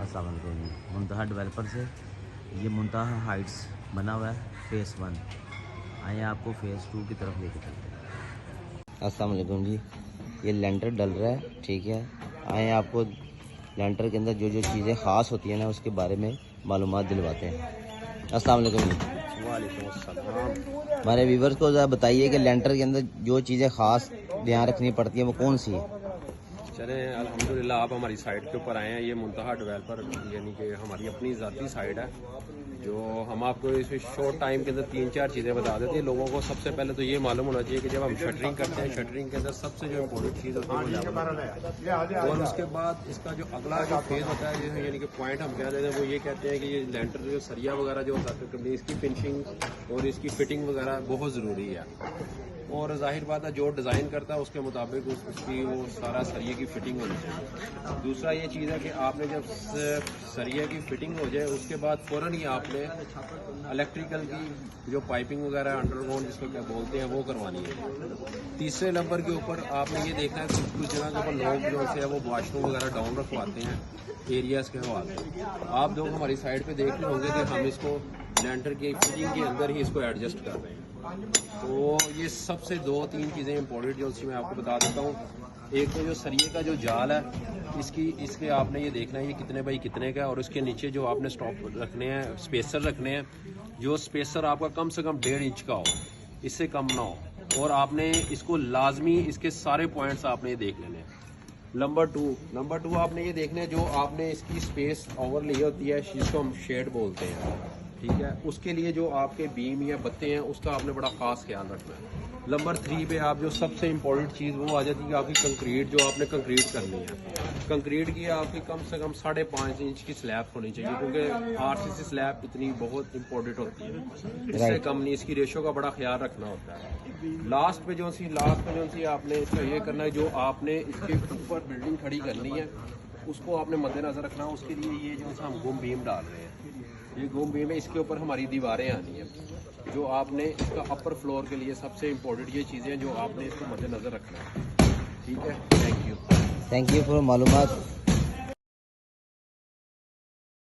السلام علیکم جی، منتہا ڈیولپر سے یہ منتہا ہائٹس بنا ہوا ہے فیس 1. آئیں آپ کو فیس 2 کی طرف لے کے چلتے ہیں. السلام علیکم جی، یہ لینٹر ڈل رہا ہے، ٹھیک ہے. آئیں آپ کو لینٹر کے اندر جو جو چیزیں خاص ہوتی ہیں نا اس کے بارے میں معلومات دلواتے ہیں. السلام علیکم جی. وعلیکم السلام. ہمارے ویورز کو ذرا بتائیے کہ لینٹر کے اندر جو چیزیں خاص دھیان رکھنی پڑتی ہیں وہ کون سی ہیں؟ چلیں الحمدللہ آپ ہماری سائٹ کے اوپر آئے ہیں. یہ منتہا ڈیولپر یعنی کہ ہماری اپنی ذاتی سائٹ ہے جو ہم آپ کو اس شارٹ ٹائم کے اندر 3-4 چیزیں بتا دیتے ہیں. لوگوں کو سب سے پہلے تو یہ معلوم ہونا چاہیے کہ جب ہم شٹرنگ کرتے ہیں شٹرنگ کے اندر سب سے جو امپورٹنٹ چیز ہوتی ہے وہ لیول ہے. اور اس کے بعد اس کا جو اگلا جو فیز ہوتا ہے یعنی کہ پوائنٹ ہم کہہ دیتے ہیں وہ یہ کہتے ہیں کہ یہ لینٹر جو سریا وغیرہ جو ہوتا ہے اس کی فنشنگ اور اس کی فٹنگ وغیرہ بہت ضروری ہے. اور ظاہر بات ہے جو ڈیزائن کرتا ہے اس کے مطابق اس کی وہ سارا سریے کی فٹنگ ہونی چاہیے. دوسرا یہ چیز ہے کہ آپ نے جب سریے کی فٹنگ ہو جائے اس کے بعد فوراً ہی آپ نے الیکٹریکل کی جو پائپنگ وغیرہ انڈر گراؤنڈ جس کو کیا بولتے ہیں وہ کروانی ہے. تیسرے نمبر کے اوپر آپ نے یہ دیکھنا ہے کہ کچھ جگہ کے اوپر لوگ جو ہے وہ واش روم وغیرہ ڈاؤن رکھواتے ہیں ایریاز کے حوالے سے. آپ لوگ ہماری سائڈ پہ دیکھ رہے ہوں گے کہ ہم اس کو لینٹر کی فٹنگ کے اندر ہی اس کو ایڈجسٹ کر رہے ہیں. تو یہ سب سے 2-3 چیزیں امپورٹنٹ جو اسی میں آپ کو بتا دیتا ہوں. ایک تو جو سریے کا جو جال ہے اس کے آپ نے یہ دیکھنا ہے یہ کتنے بائی کتنے کا ہے. اور اس کے نیچے جو آپ نے سٹاپ رکھنے ہیں اسپیسر رکھنے ہیں جو اسپیسر آپ کا کم سے کم 1.5 انچ کا ہو، اس سے کم نہ ہو. اور آپ نے اس کو لازمی اس کے سارے پوائنٹس آپ نے یہ دیکھ لینے ہیں. نمبر 2 آپ نے یہ دیکھنا ہے جو آپ نے اس کی اسپیس اوور لی ہوتی ہے جس کو ہم شیڈ بولتے ہیں، ٹھیک ہے. اس کے لیے جو آپ کے بیم یا بتے ہیں اس کا آپ نے بڑا خاص خیال رکھنا ہے. نمبر 3 پہ آپ جو سب سے امپورٹنٹ چیز وہ آ جاتی ہے کہ آپ کی کنکریٹ جو آپ نے کنکریٹ کرنی ہے. کنکریٹ کی آپ کی کم سے کم 5.5 انچ کی سلیب ہونی چاہیے کیونکہ RCC سلیب اتنی بہت امپورٹنٹ ہوتی ہے. اس سے کم نہیں، اس کی ریشو کا بڑا خیال رکھنا ہوتا ہے. لاسٹ پہ جو سی آپ نے اس کا یہ کرنا ہے جو آپ نے اس کے اوپر بلڈنگ کھڑی کرنی ہے اس کو آپ نے مد نظر رکھنا. اس کے لیے یہ جو ہم گم بیم ڈال رہے ہیں یہ گم بیم ہے، اس کے اوپر ہماری دیواریں آنی ہیں جو آپ نے اس کا اپر فلور کے لیے سب سے امپورٹنٹ یہ چیزیں جو آپ نے اس کو مد نظر رکھنا ہے. ٹھیک ہے، تھینک یو فار معلومات.